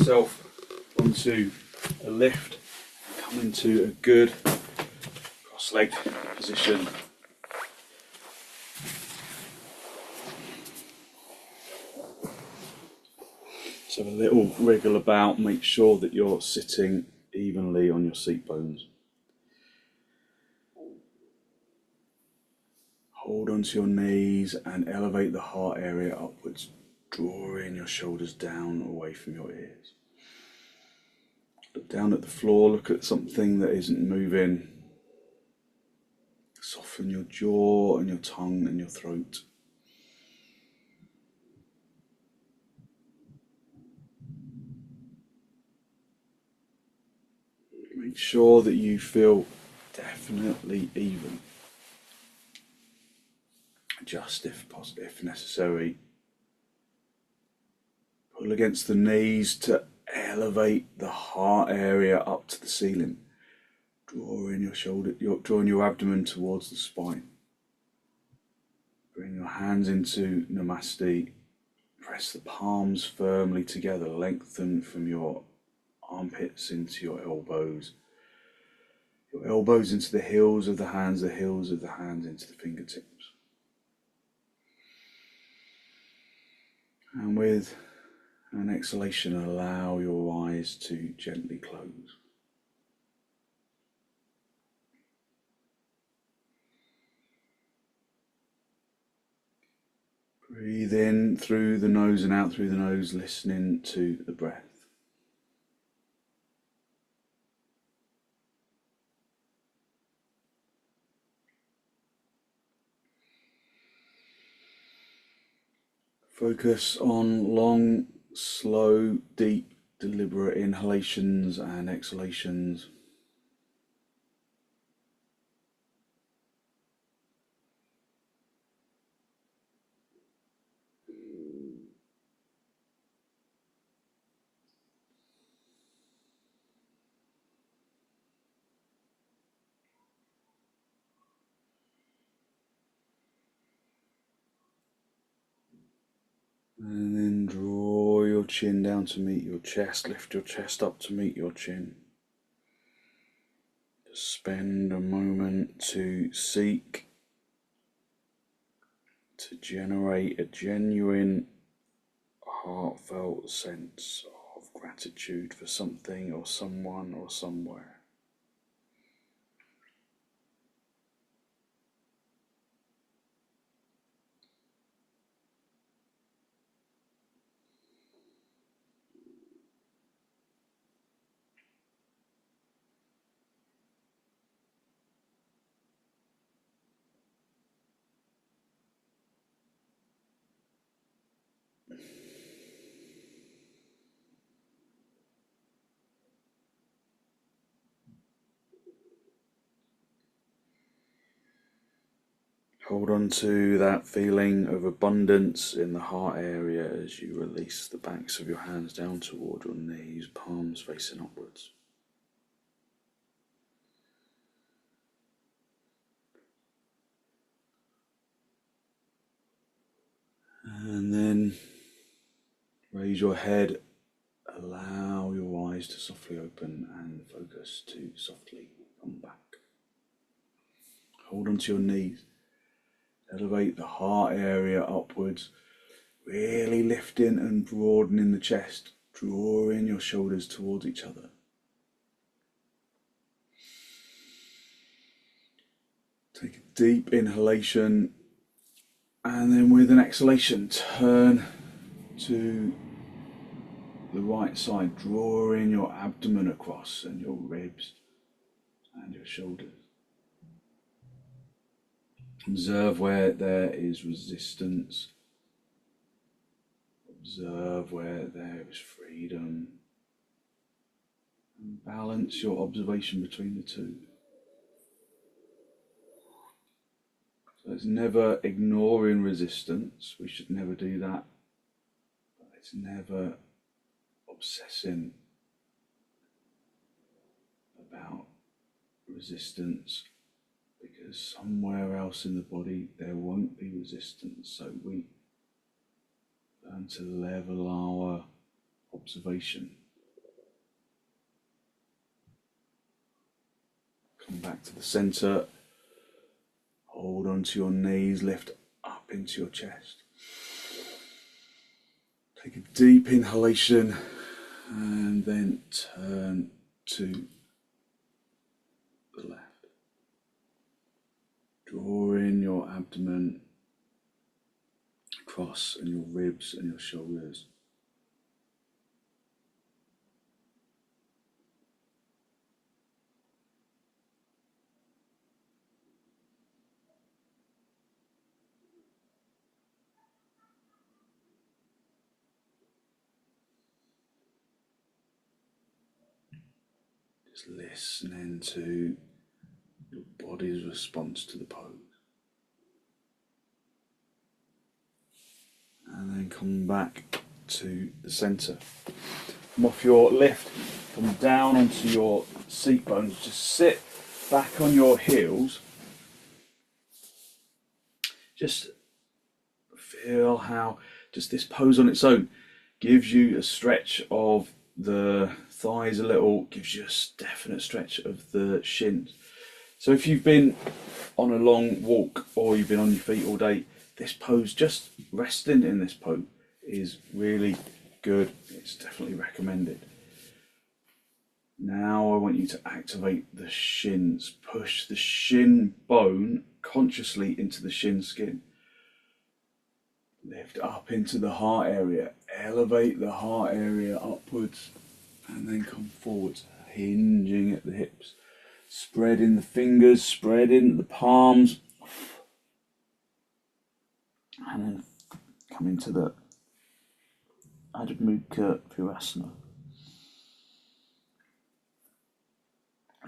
yourself onto a lift, come into a good cross-legged position. So a little wriggle about, make sure that you're sitting evenly on your seat bones. Hold onto your knees and elevate the heart area upwards, drawing your shoulders down away from your ears. Look down at the floor, look at something that isn't moving. Soften your jaw and your tongue and your throat. Make sure that you feel definitely even. Just if necessary, pull against the knees to elevate the heart area up to the ceiling. Drawing your abdomen towards the spine. Bring your hands into Namaste. Press the palms firmly together. Lengthen from your armpits into your elbows. Your elbows into the heels of the hands into the fingertips. And with an exhalation, allow your eyes to gently close. Breathe in through the nose and out through the nose, listening to the breath. Focus on long, slow, deep, deliberate inhalations and exhalations. And then draw your chin down to meet your chest, lift your chest up to meet your chin. Just spend a moment to seek to generate a genuine, heartfelt sense of gratitude for something or someone or somewhere. Hold on to that feeling of abundance in the heart area as you release the backs of your hands down toward your knees, palms facing upwards. And then raise your head, allow your eyes to softly open and focus to softly come back. Hold on to your knees. Elevate the heart area upwards, really lifting and broadening the chest, drawing your shoulders towards each other. Take a deep inhalation, and then with an exhalation, turn to the right side, drawing your abdomen across and your ribs and your shoulders. Observe where there is resistance. Observe where there is freedom. And balance your observation between the two. So it's never ignoring resistance. We should never do that. But it's never obsessing about resistance, because somewhere else in the body there won't be resistance. So we learn to level our observation Come back to the centre. Hold onto your knees, lift up into your chest. Take a deep inhalation and then turn to the left. Draw in your abdomen across and your ribs and your shoulders. Just listening to your body's response to the pose. And then come back to the centre. Come off your lift, come down onto your seat bones, just sit back on your heels. Just feel how just this pose on its own gives you a stretch of the thighs a little, gives you a definite stretch of the shins. So if you've been on a long walk or you've been on your feet all day, this pose, just resting in this pose is really good. It's definitely recommended. Now I want you to activate the shins. Push the shin bone consciously into the shin skin. Lift up into the heart area. Elevate the heart area upwards and then come forwards, hinging at the hips. Spreading the fingers, spreading the palms. And then come into the baddangulyasana.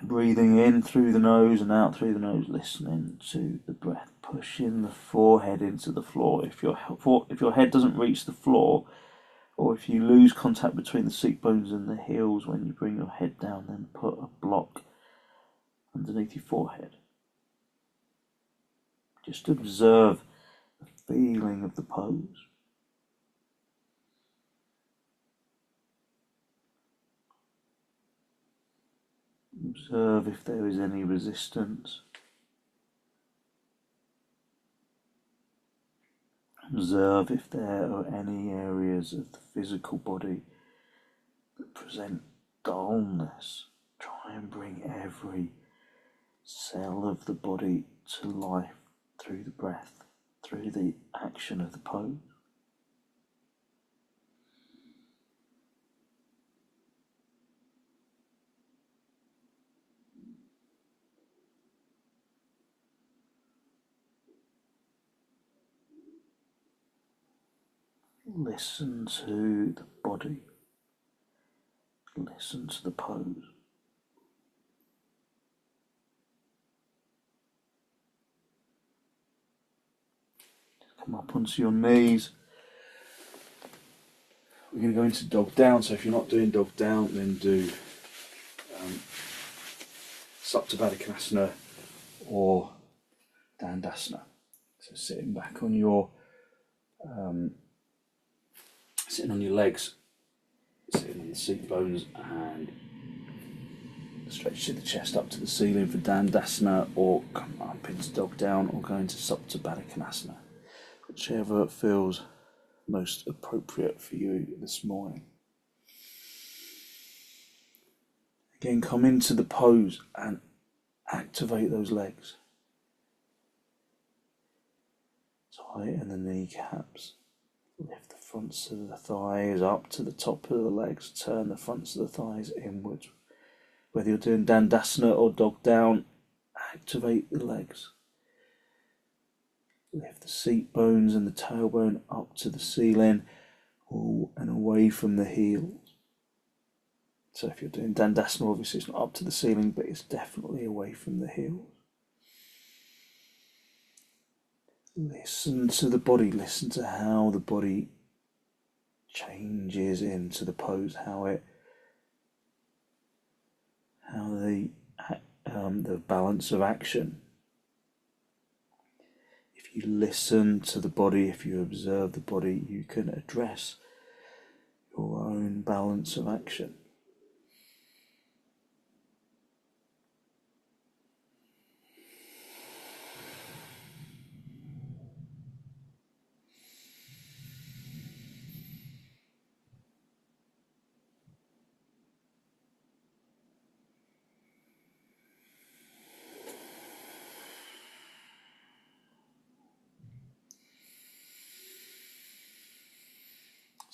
Breathing in through the nose and out through the nose, listening to the breath, pushing the forehead into the floor. If your head doesn't reach the floor, or if you lose contact between the seat bones and the heels when you bring your head down, then put a block underneath your forehead. Just observe the feeling of the pose. Observe if there is any resistance. Observe if there are any areas of the physical body that present dullness. Try and bring every cell of the body to life through the breath, through the action of the pose. Listen to the body. Listen to the pose. Come up onto your knees. We're going to go into dog down, so if you're not doing dog down, then do supta baddha or dandasana. So sitting back on your sitting on your legs, sitting on the seat bones, and stretch the chest up to the ceiling for dandasana, or come up into dog down, or go into supta baddha, whichever feels most appropriate for you this morning. Again, come into the pose and activate those legs. Tighten the kneecaps. Lift the fronts of the thighs up to the top of the legs. Turn the fronts of the thighs inwards. Whether you're doing dandasana or dog down, activate the legs. Lift the seat bones and the tailbone up to the ceiling and away from the heels. So if you're doing dandasana, obviously it's not up to the ceiling, but it's definitely away from the heels. Listen to the body, listen to how the body changes into the pose, how the balance of action. If you listen to the body, if you observe the body, you can address your own balance of action.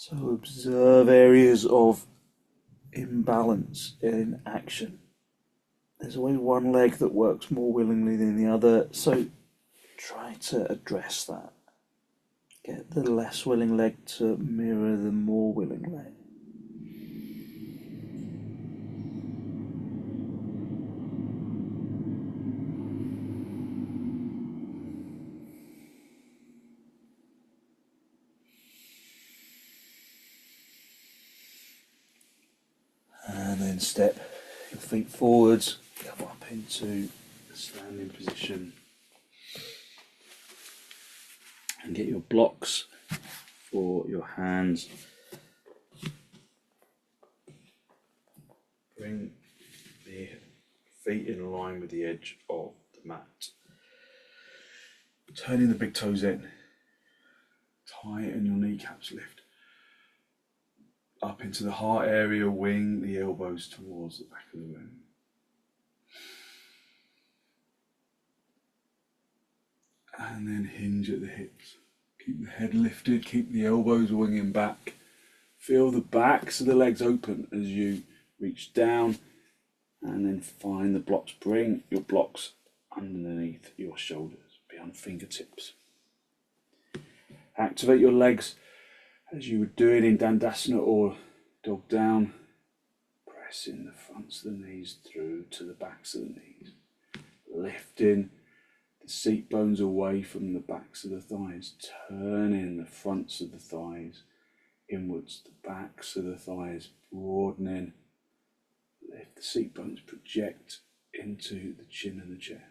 So observe areas of imbalance in action. There's always one leg that works more willingly than the other, so try to address that. Get the less willing leg to mirror the more willing leg. And then step your feet forwards, come up into a standing position. And get your blocks for your hands. Bring the feet in line with the edge of the mat. Turning the big toes in. Tighten your kneecaps, lift up into the heart area, wing the elbows towards the back of the room. And then hinge at the hips. Keep the head lifted, keep the elbows winging back. Feel the backs of the legs open as you reach down, and then find the blocks. Bring your blocks underneath your shoulders, beyond fingertips. Activate your legs as you would do it in dandasana or dog down. Pressing the fronts of the knees through to the backs of the knees. Lifting the seat bones away from the backs of the thighs. Turning the fronts of the thighs inwards, the backs of the thighs broadening. Lift the seat bones, project into the chin and the chest.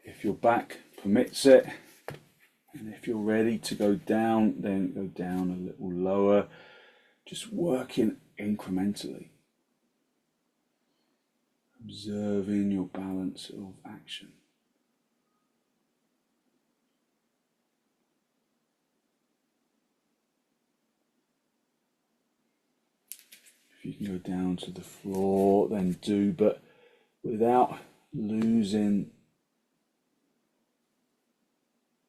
If your back permits it, and if you're ready to go down, then go down a little lower, just working incrementally. Observing your balance of action. If you can go down to the floor, then do, but without losing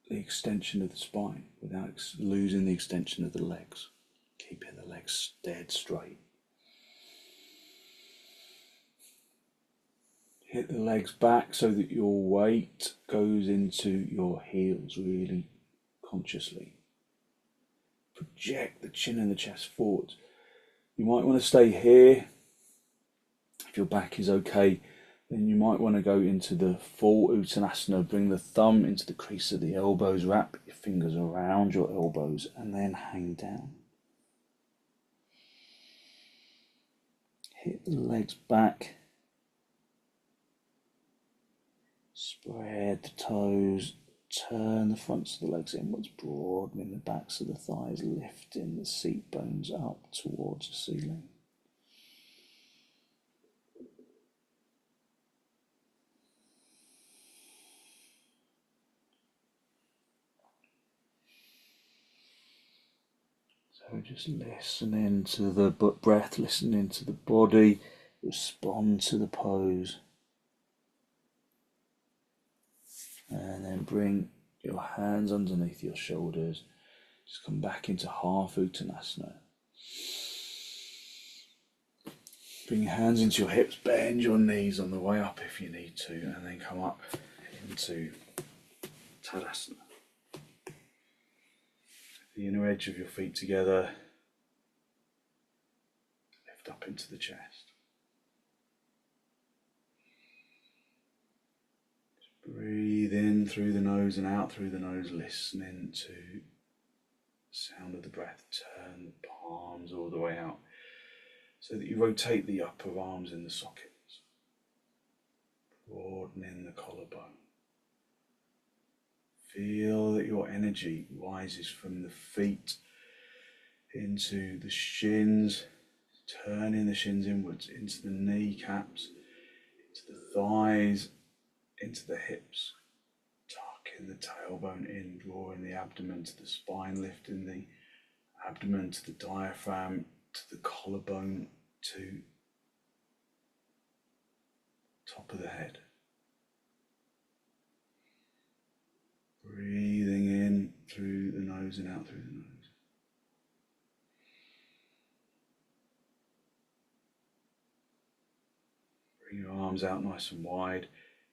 the extension of the spine, without losing the extension of the legs. Keeping the legs dead straight. Hit the legs back so that your weight goes into your heels really consciously. Project the chin and the chest forward. You might want to stay here. If your back is okay, then you might want to go into the full uttanasana. Bring the thumb into the crease of the elbows, wrap your fingers around your elbows, and then hang down. Hit the legs back. Spread the toes. Turn the fronts of the legs inwards, broadening the backs of the thighs, lifting the seat bones up towards the ceiling. So just listening to the breath, listening to the body, respond to the pose. And then bring your hands underneath your shoulders. Just come back into half uttanasana. Bring your hands into your hips, bend your knees on the way up if you need to, and then come up into tadasana. The inner edge of your feet together. Lift up into the chest. Breathe in through the nose and out through the nose, listening to the sound of the breath. Turn the palms all the way out so that you rotate the upper arms in the sockets, broadening the collarbone. Feel that your energy rises from the feet into the shins, turning the shins inwards, into the kneecaps, into the thighs, into the hips, tucking the tailbone in, drawing the abdomen to the spine, lifting the abdomen to the diaphragm, to the collarbone, to top top of the head. Breathing in through the nose and out through the nose. Bring your arms out nice and wide,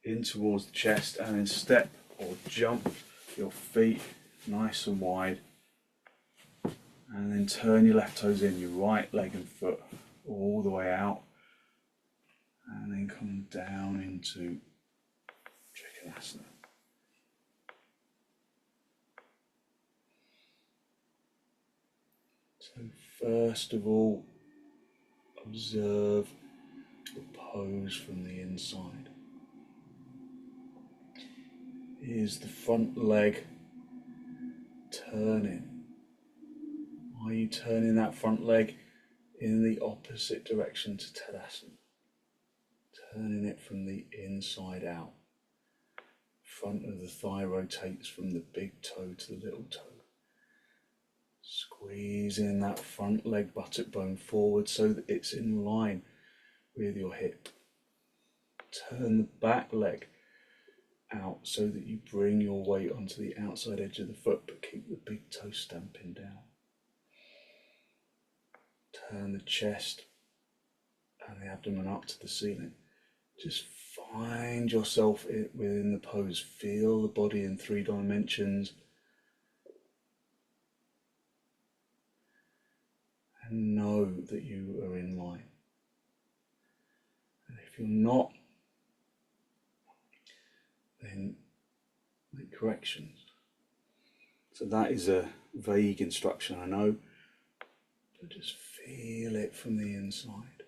in towards the chest, and then step or jump your feet nice and wide. And then turn your left toes in, your right leg and foot all the way out. And then come down into trikonasana. So first of all, observe the pose from the inside. Is the front leg turning? Are you turning that front leg in the opposite direction to Tadasana? Turning it from the inside out. Front of the thigh rotates from the big toe to the little toe. Squeezing that front leg buttock bone forward so that it's in line with your hip. Turn the back leg out so that you bring your weight onto the outside edge of the foot, but keep the big toe stamping down. Turn the chest and the abdomen up to the ceiling. Just find yourself within the pose. Feel the body in 3 dimensions. And know that you are in line. And if you're not, then make corrections. So that is a vague instruction, I know, but just feel it from the inside.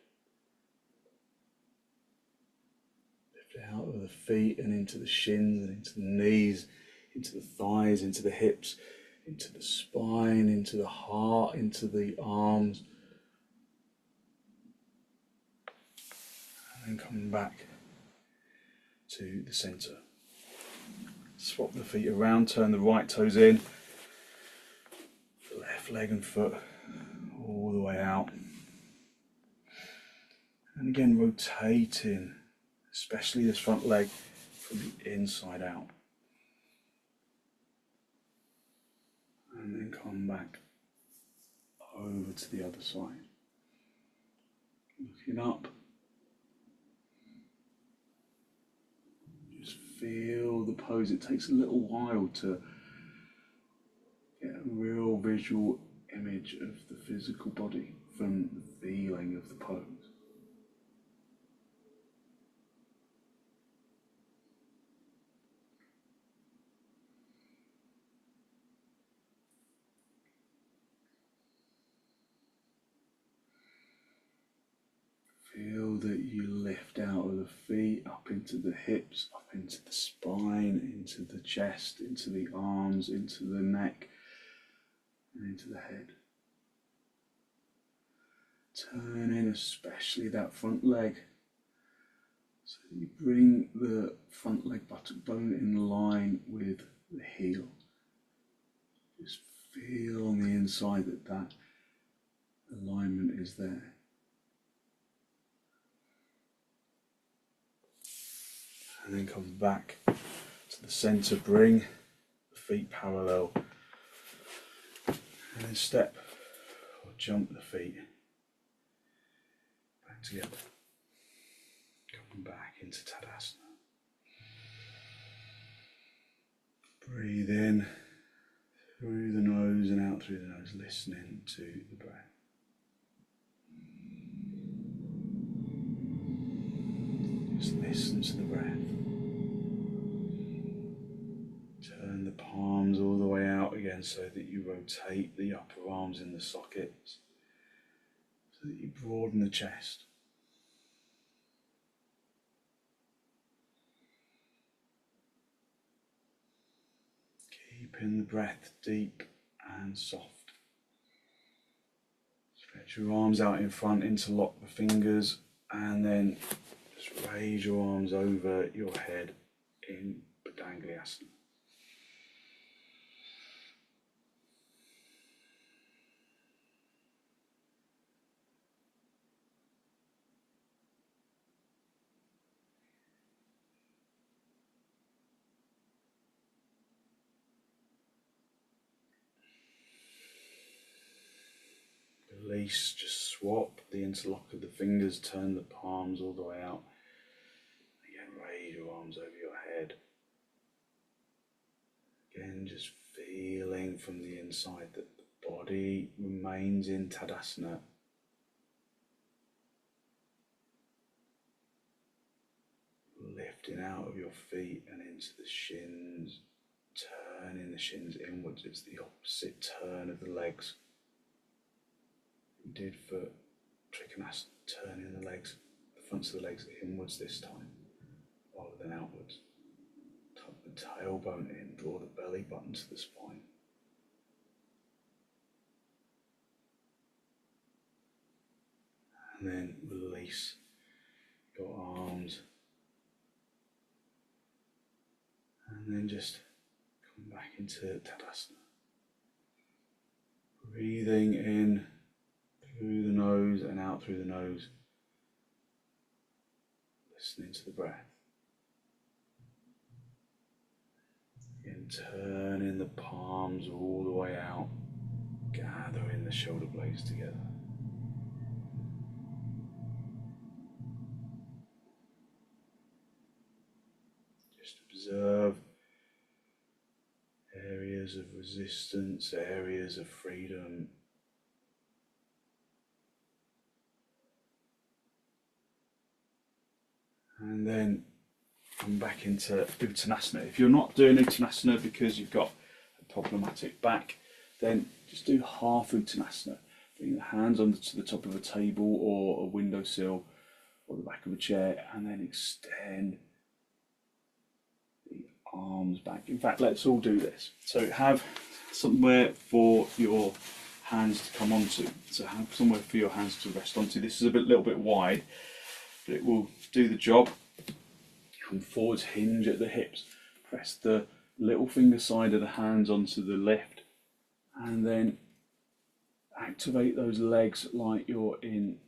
Lift it out of the feet and into the shins and into the knees, into the thighs, into the hips, into the spine, into the heart, into the arms. And then come back to the centre. Swap the feet around, turn the right toes in, the left leg and foot all the way out. And again, rotating, especially this front leg from the inside out. And then come back over to the other side. Looking up. Just feel the pose. It takes a little while to get a real visual image of the physical body from the feeling of the pose. Feel that you lift out of the feet, up into the hips, up into the spine, into the chest, into the arms, into the neck, and into the head. Turn in especially that front leg, so that you bring the front leg buttock bone in line with the heel. Just feel on the inside that that alignment is there. And then come back to the centre, bring the feet parallel, and then step or jump the feet back together. Coming back into Tadasana. Breathe in through the nose and out through the nose, listening to the breath. Just listen to the breath. Turn the palms all the way out again so that you rotate the upper arms in the sockets, so that you broaden the chest. Keeping the breath deep and soft. Stretch your arms out in front, interlock the fingers, and then just raise your arms over your head in baddangulyasana. release, just swap the interlock of the fingers, turn the palms all the way out. Again, raise your arms over your head. Again, just feeling from the inside that the body remains in Tadasana. Lifting out of your feet and into the shins, turning the shins inwards. It's the opposite turn of the legs. We did for trikonasana, turning the legs, the fronts of the legs inwards this time, rather than outwards. Tuck the tailbone in, draw the belly button to the spine. And then release your arms. And then just come back into Tadasana. Breathing in through the nose and out through the nose. Listening to the breath. Again, turning the palms all the way out. Gathering the shoulder blades together. Just observe areas of resistance, areas of freedom. And then come back into uttanasana. If you're not doing uttanasana because you've got a problematic back, then just do half uttanasana. Bring the hands onto the top of a table or a windowsill or the back of a chair, and then extend the arms back. In fact, let's all do this. So have somewhere for your hands to come onto. So have somewhere for your hands to rest onto. This is a little bit wide, but it will do the job. Come forwards, hinge at the hips, press the little finger side of the hands onto the lift, and then activate those legs like you're in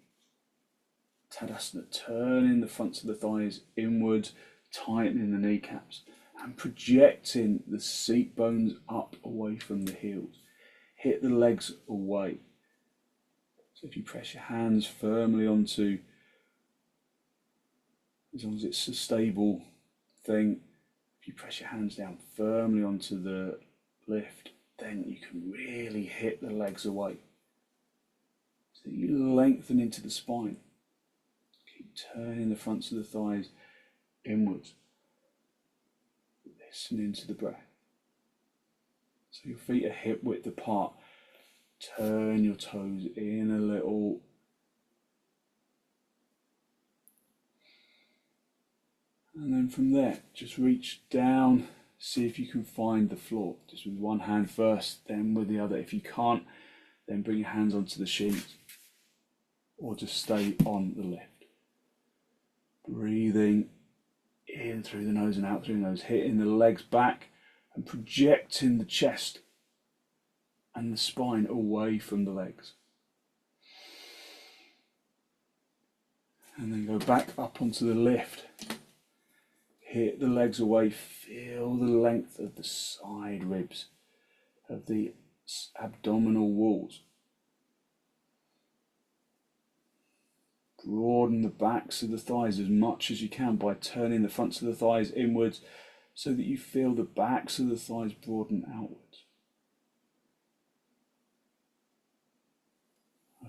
Tadasana, turning the fronts of the thighs inwards, tightening the kneecaps, and projecting the seat bones up away from the heels. Hit the legs away. So if you press your hands firmly onto, as long as it's a stable thing, if you press your hands down firmly onto the lift, then you can really hit the legs away. So you lengthen into the spine. Keep turning the fronts of the thighs inwards. Listening to the breath. So your feet are hip width apart. Turn your toes in a little. And then from there, just reach down, see if you can find the floor. Just with one hand first, then with the other. If you can't, then bring your hands onto the shins, or just stay on the lift. Breathing in through the nose and out through the nose, hitting the legs back and projecting the chest and the spine away from the legs. And then go back up onto the lift. Hit the legs away, feel the length of the side ribs, of the abdominal walls. Broaden the backs of the thighs as much as you can by turning the fronts of the thighs inwards so that you feel the backs of the thighs broaden outwards.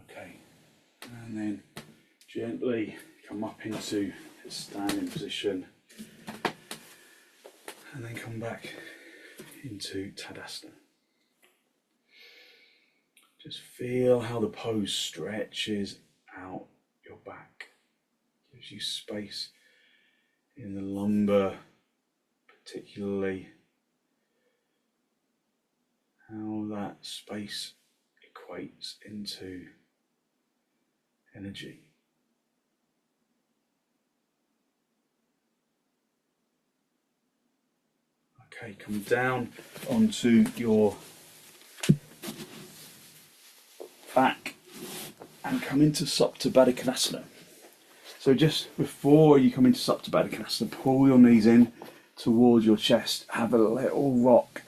Okay, and then gently come up into a standing position. And then come back into Tadasana. Just feel how the pose stretches out your back. Gives you space in the lumbar, particularly. How that space equates into energy. Okay, come down onto your back and come into supta baddha. So just before you come into supta baddha, pull your knees in towards your chest. Have a little rock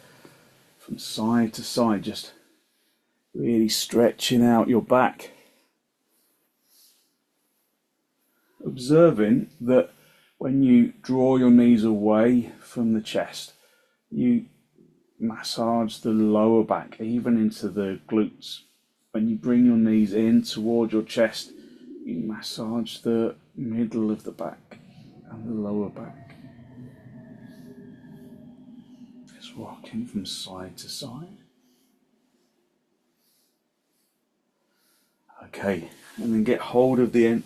from side to side, just really stretching out your back. observing that when you draw your knees away from the chest, you massage the lower back, even into the glutes. When you bring your knees in toward your chest, you massage the middle of the back and the lower back. It's rocking from side to side. Okay, and then get hold of the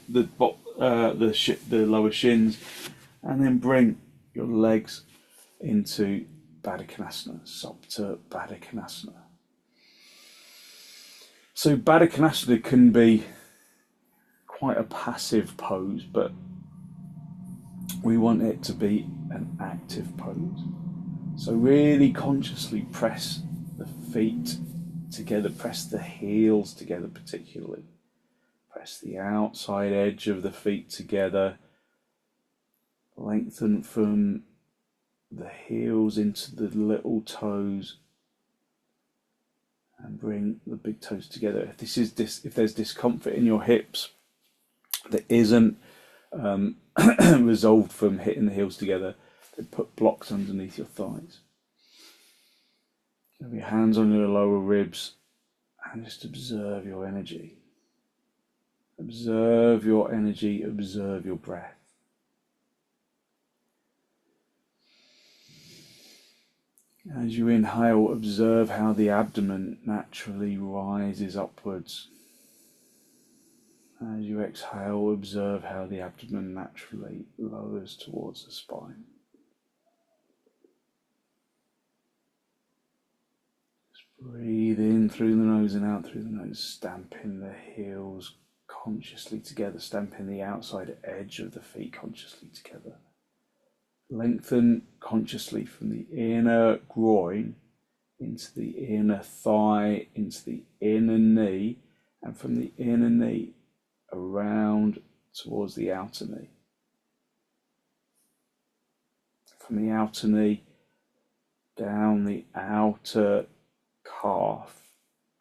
lower shins, and then bring your legs into baddangulyasana, supta baddangulyasana. So baddangulyasana can be quite a passive pose, but we want it to be an active pose. So really consciously press the feet together, press the heels together particularly. Press the outside edge of the feet together. Lengthen from the heels into the little toes and bring the big toes together. If there's discomfort in your hips that isn't resolved from hitting the heels together, then put blocks underneath your thighs. Have your hands on your lower ribs and just observe your energy. Observe your energy, observe your breath. As you inhale, observe how the abdomen naturally rises upwards. As you exhale, observe how the abdomen naturally lowers towards the spine. Just breathe in through the nose and out through the nose, stamping the heels consciously together, stamping the outside edge of the feet consciously together. Lengthen consciously from the inner groin into the inner thigh, into the inner knee, and from the inner knee around towards the outer knee. From the outer knee down the outer calf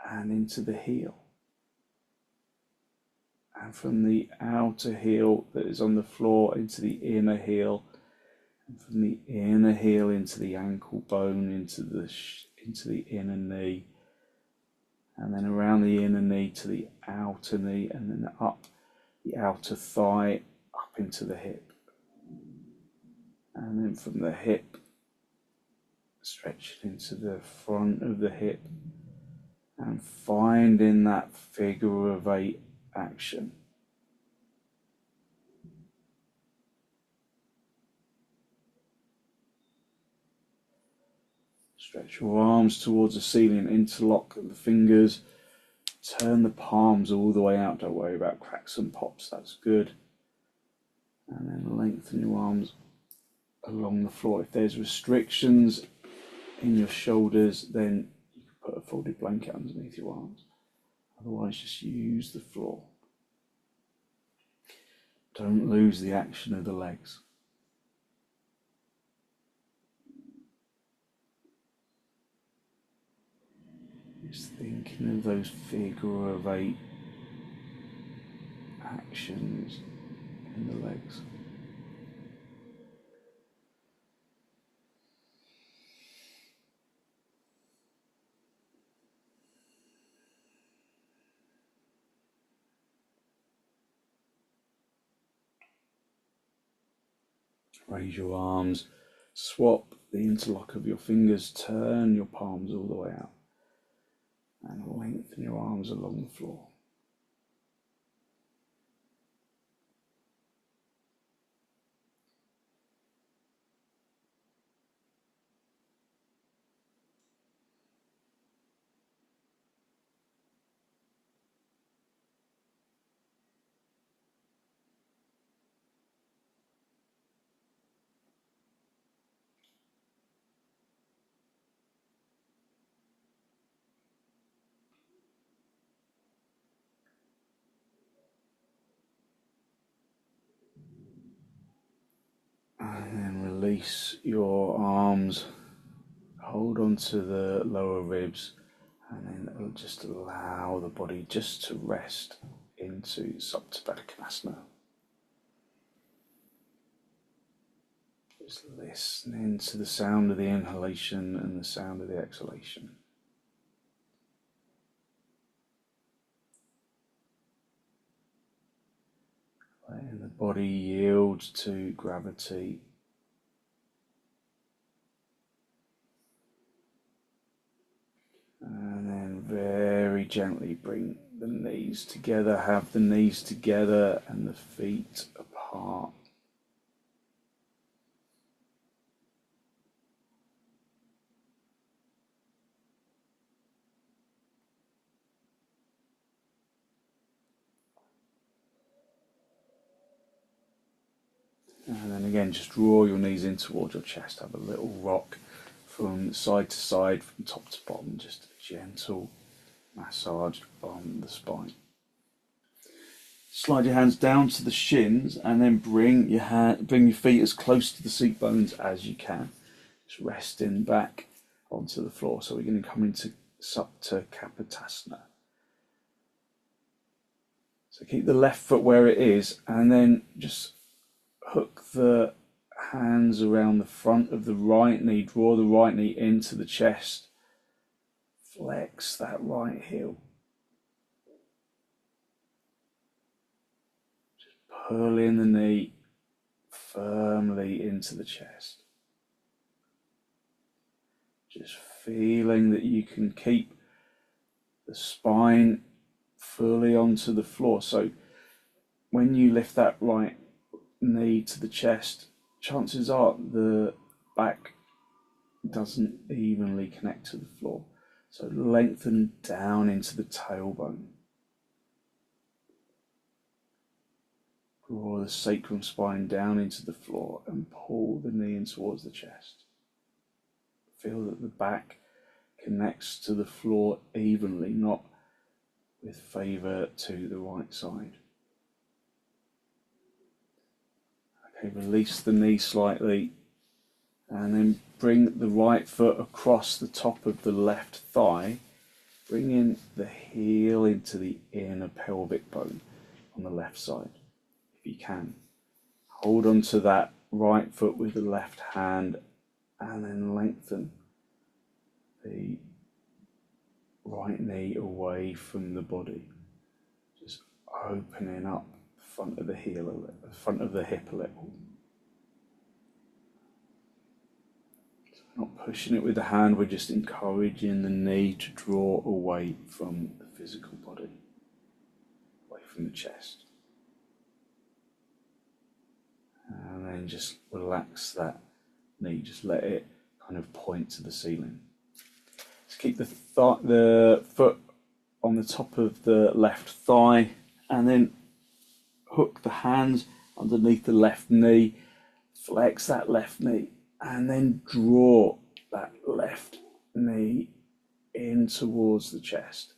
and into the heel. And from the outer heel that is on the floor into the inner heel, and from the inner heel into the ankle bone, into the inner knee, and then around the inner knee to the outer knee, and then up the outer thigh, up into the hip, and then from the hip, stretching into the front of the hip, and finding that figure of 8 action. Stretch your arms towards the ceiling, interlock the fingers, turn the palms all the way out, don't worry about cracks and pops, that's good. And then lengthen your arms along the floor. If there's restrictions in your shoulders, then you can put a folded blanket underneath your arms. Otherwise, just use the floor. Don't lose the action of the legs. Just thinking of those figure of 8 actions in the legs. Raise your arms, swap the interlock of your fingers, turn your palms all the way out, and lengthen your arms along the floor. And then release your arms, hold on to the lower ribs, and then just allow the body just to rest into supta baddangulyasana. Just listening to the sound of the inhalation and the sound of the exhalation. Letting the body yield to gravity. And then very gently bring the knees together, have the knees together and the feet apart. And then again, just draw your knees in towards your chest. Have a little rock from side to side, from top to bottom, just a gentle massage on the spine. Slide your hands down to the shins and then bring your feet as close to the seat bones as you can. Just resting back onto the floor. So we're going to come into supta kapotasana. So keep the left foot where it is and then just hook the hands around the front of the right knee. Draw the right knee into the chest. Flex that right heel. Just pull in the knee firmly into the chest. Just feeling that you can keep the spine fully onto the floor. So when you lift that right knee to the chest, chances are the back doesn't evenly connect to the floor. So lengthen down into the tailbone. Draw the sacrum spine down into the floor and pull the knee in towards the chest. Feel that the back connects to the floor evenly, not with favour to the right side. Okay, release the knee slightly and then bring the right foot across the top of the left thigh, bringing the heel into the inner pelvic bone on the left side, if you can. Hold on to that right foot with the left hand and then lengthen the right knee away from the body, just opening up the front of the heel, the front of the hip a little. Not pushing it with the hand, we're just encouraging the knee to draw away from the physical body, away from the chest. And then just relax that knee, just let it kind of point to the ceiling. Just keep the foot on the top of the left thigh and then hook the hands underneath the left knee, flex that left knee and then draw that left knee in towards the chest.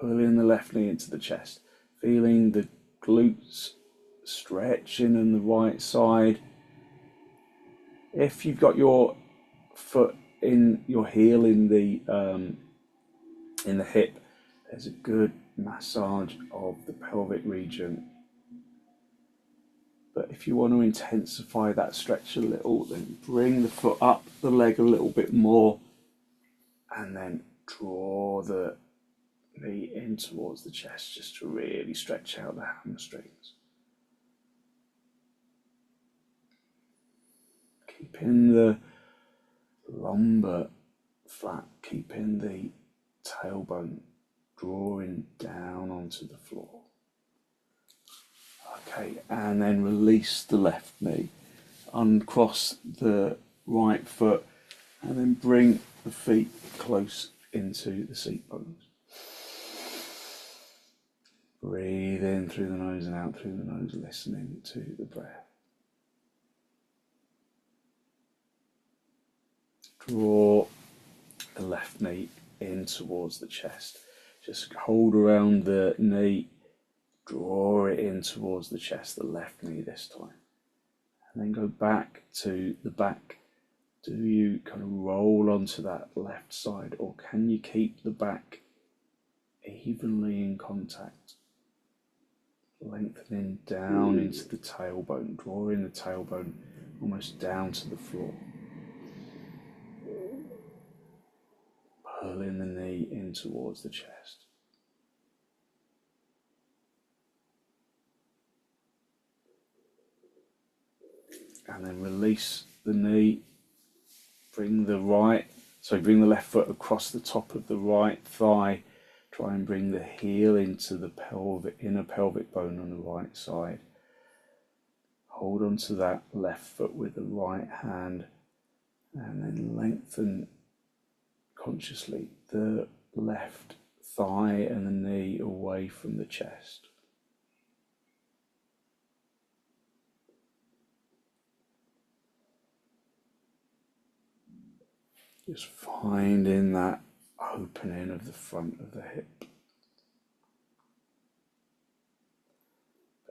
Pulling the left knee into the chest, feeling the glutes stretching on the right side. If you've got your foot in your heel in the hip, there's a good massage of the pelvic region. But if you want to intensify that stretch a little, then bring the foot up the leg a little bit more and then draw the knee in towards the chest just to really stretch out the hamstrings. Keeping the lumbar flat, keeping the tailbone drawing down onto the floor. Okay, and then release the left knee, uncross the right foot, and then bring the feet close into the seat bones. Breathe in through the nose and out through the nose, listening to the breath. Draw the left knee in towards the chest. Just hold around the knee, draw it in towards the chest, the left knee this time. And then go back to the back. Do you kind of roll onto that left side, or can you keep the back evenly in contact? lengthening down into the tailbone, drawing the tailbone almost down to the floor. Pulling the knee in towards the chest. And then release the knee. Bring the left foot across the top of the right thigh. Try and bring the heel into the inner pelvic bone on the right side. Hold on to that left foot with the right hand, and then lengthen consciously the left thigh and the knee away from the chest. Just finding that opening of the front of the hip.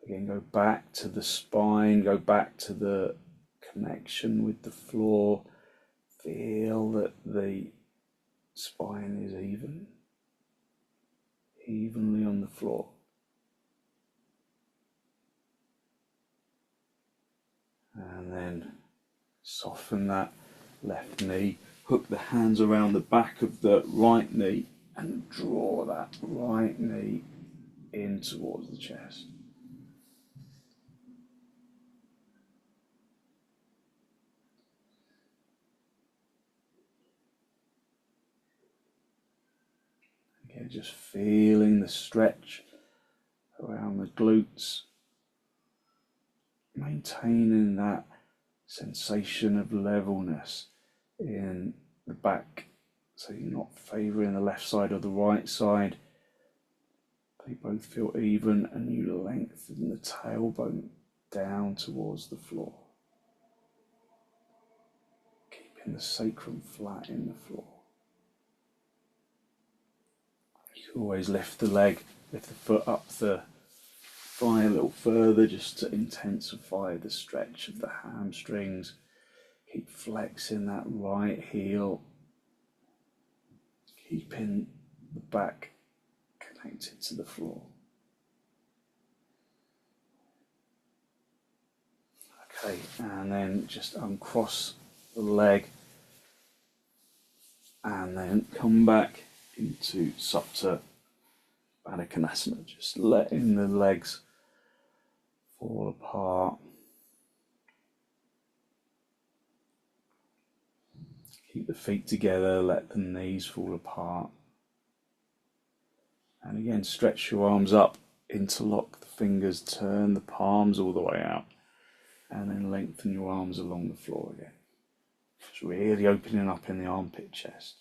Again, go back to the spine, go back to the connection with the floor. Feel that the spine is evenly on the floor. And then soften that left knee. Hook the hands around the back of the right knee and draw that right knee in towards the chest. Again, just feeling the stretch around the glutes, maintaining that sensation of levelness in the back, so you're not favouring the left side or the right side. They both feel even, and you lengthen the tailbone down towards the floor, keeping the sacrum flat in the floor. You can always lift the foot up the thigh a little further, just to intensify the stretch of the hamstrings. Keep flexing that right heel, keeping the back connected to the floor. Okay, and then just uncross the leg and then come back into supta baddangulyasana, just letting the legs fall apart. Keep the feet together, let the knees fall apart. And again, stretch your arms up, interlock the fingers, turn the palms all the way out, and then lengthen your arms along the floor again. Just really opening up in the armpit chest.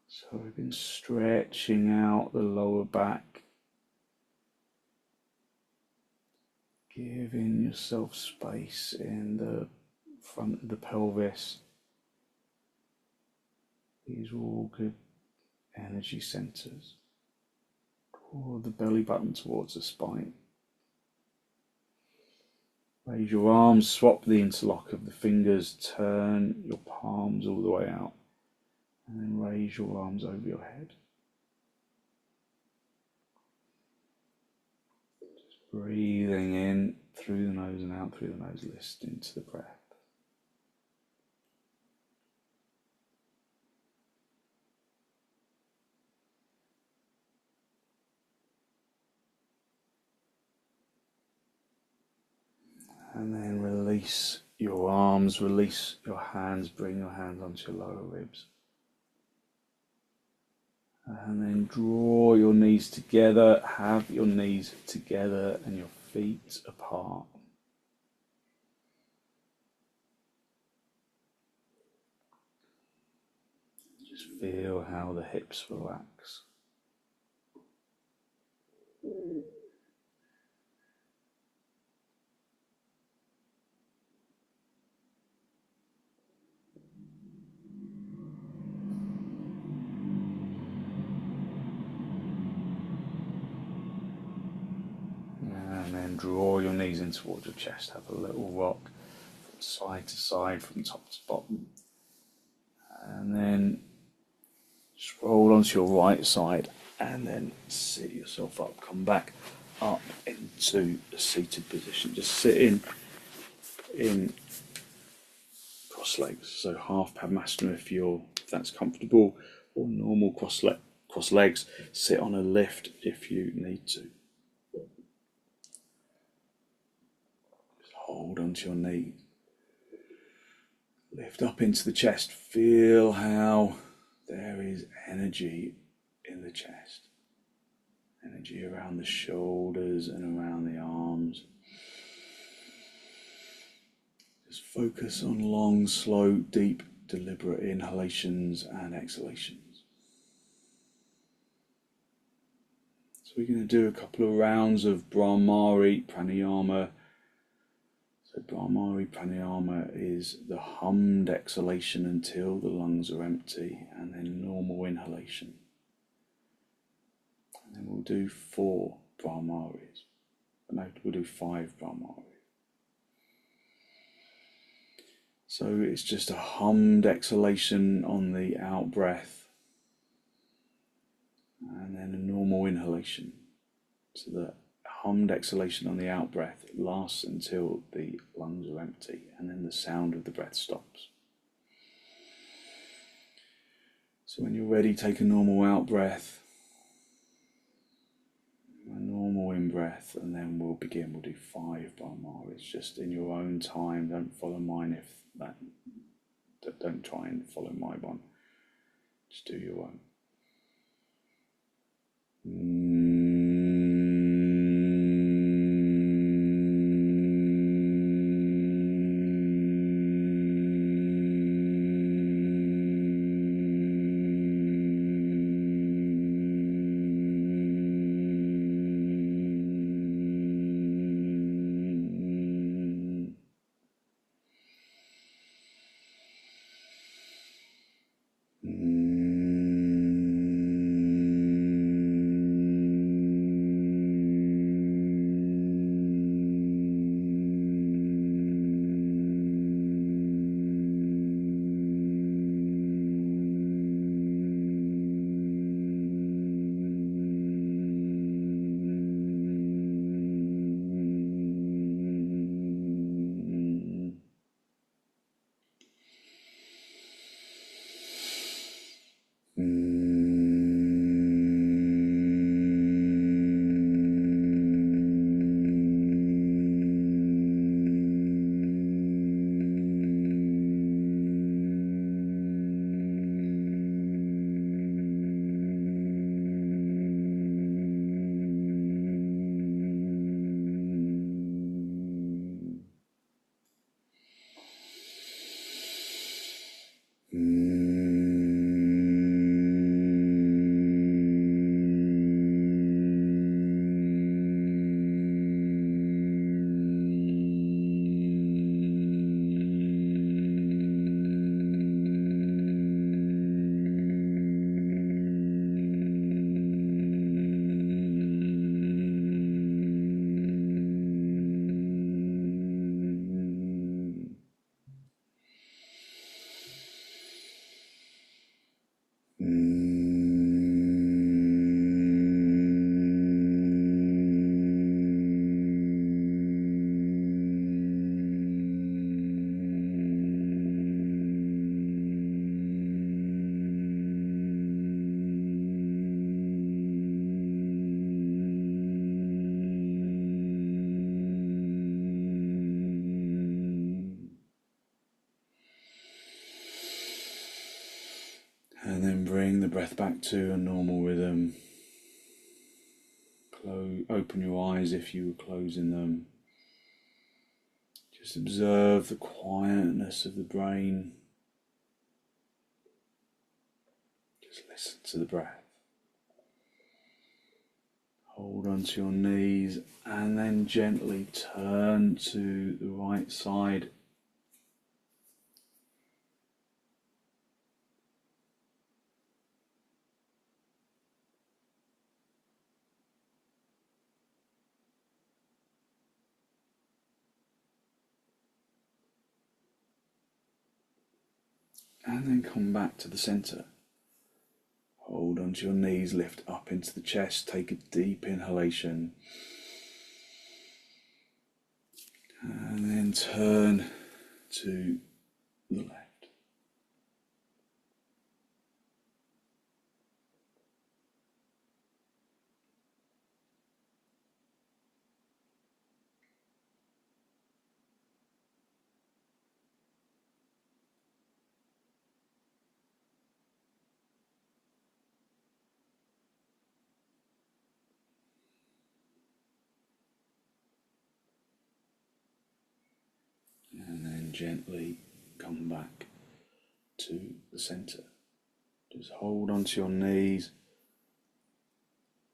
So we've been stretching out the lower back, giving yourself space in the front of the pelvis. These are all good energy centers. Draw the belly button towards the spine. Raise your arms, swap the interlock of the fingers, turn your palms all the way out, and then raise your arms over your head. Just breathing in through the nose and out through the nose, listening to the breath. And then release your arms, release your hands, bring your hands onto your lower ribs. And then draw your knees together, have your knees together and your feet apart. Just feel how the hips relax. And then draw your knees in towards your chest. Have a little rock from side to side, from top to bottom. onto your right side and then sit yourself up. Come back up into a seated position. Just sit in cross legs. So half Padmasana if that's comfortable, or normal cross legs. Sit on a lift if you need to. Just hold onto your knees. Lift up into the chest. Feel how there is energy in the chest. Energy around the shoulders and around the arms. Just focus on long, slow, deep, deliberate inhalations and exhalations. So we're going to do a couple of rounds of brahmari pranayama. So brahmari pranayama is the hummed exhalation until the lungs are empty, and then normal inhalation. And then we'll do 4 brahmaris. No, we'll do 5 brahmaris. So it's just a hummed exhalation on the out breath, and then a normal inhalation. So the hummed exhalation on the out breath lasts until the lungs are empty, and then the sound of the breath stops. So when you're ready, take a normal out breath, a normal in breath, and then we'll begin. We'll do 5 brahmaris just in your own time. Don't follow mine don't try and follow my one. Just do your own. And then bring the breath back to a normal rhythm. Open your eyes if you were closing them. Just observe the quietness of the brain. Just listen to the breath. Hold onto your knees and then gently turn to the right side. And then come back to the center. Hold onto your knees, lift up into the chest, take a deep inhalation. And then turn to the left. And then gently come back to the center. Just hold onto your knees,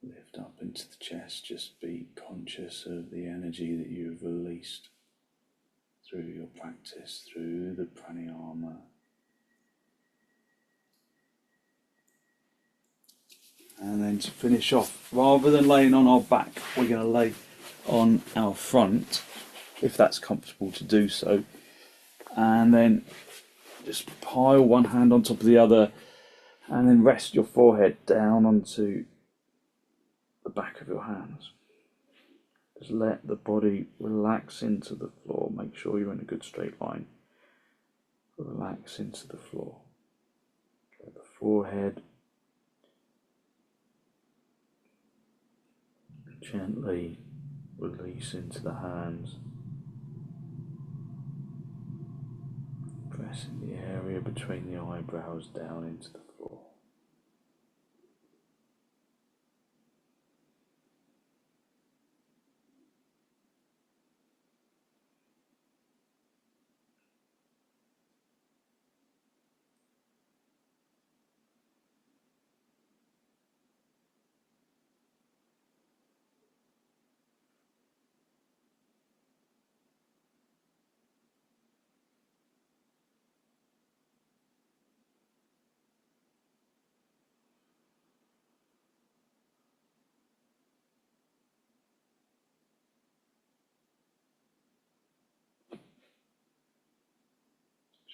lift up into the chest. Just be conscious of the energy that you've released through your practice, through the pranayama. And then to finish off, rather than laying on our back, we're going to lay on our front, if that's comfortable to do so. And then just pile one hand on top of the other, and then rest your forehead down onto the back of your hands. Just let the body relax into the floor. Make sure you're in a good straight line. Relax into the floor. Let the forehead gently release into the hands. Pressing the area between the eyebrows down into the floor.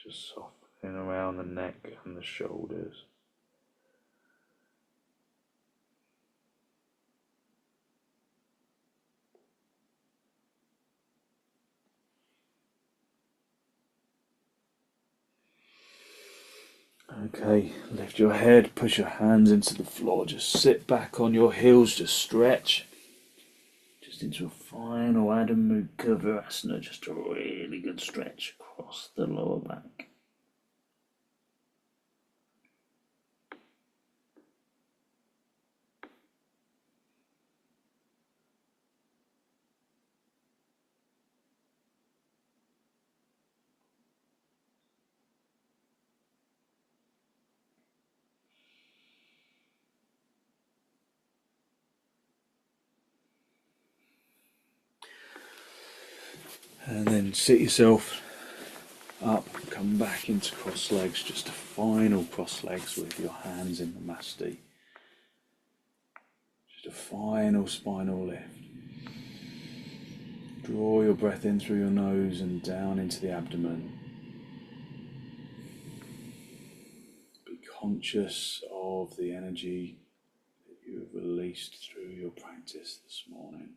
Just softening around the neck and the shoulders. Okay, lift your head, push your hands into the floor, just sit back on your heels, just stretch. Just into a final Adho Mukha Virasana, just a really good stretch across the lower back. And then sit yourself up, come back into cross legs, just a final cross legs with your hands in the masti. Just a final spinal lift. Draw your breath in through your nose and down into the abdomen. Be conscious of the energy that you have released through your practice this morning.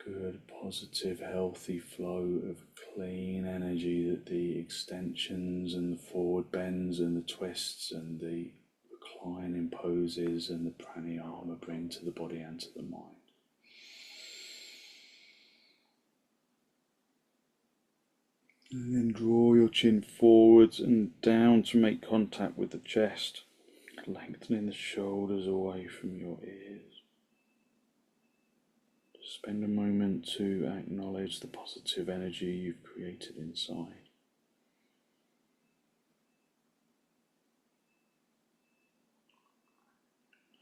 Good, positive, healthy flow of clean energy that the extensions and the forward bends and the twists and the reclining poses and the pranayama bring to the body and to the mind. And then draw your chin forwards and down to make contact with the chest, lengthening the shoulders away from your ears. Spend a moment to acknowledge the positive energy you've created inside.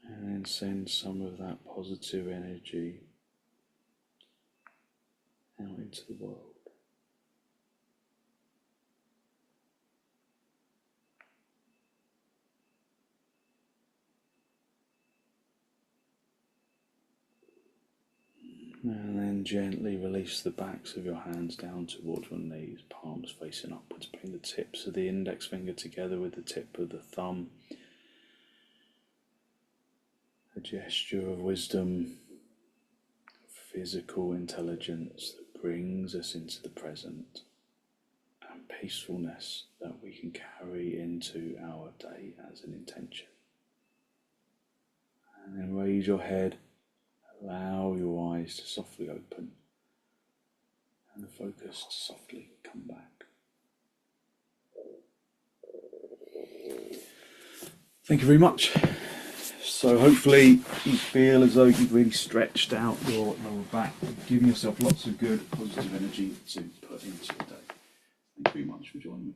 And then send some of that positive energy out into the world. And then And gently release the backs of your hands down towards your knees, palms facing upwards. Bring the tips of the index finger together with the tip of the thumb. A gesture of wisdom, physical intelligence that brings us into the present, and peacefulness that we can carry into our day as an intention. And then raise your head, allow your eyes to softly open, and the focus to softly come back. Thank you very much. So hopefully you feel as though you've really stretched out your lower back, giving yourself lots of good positive energy to put into your day. Thank you very much for joining me.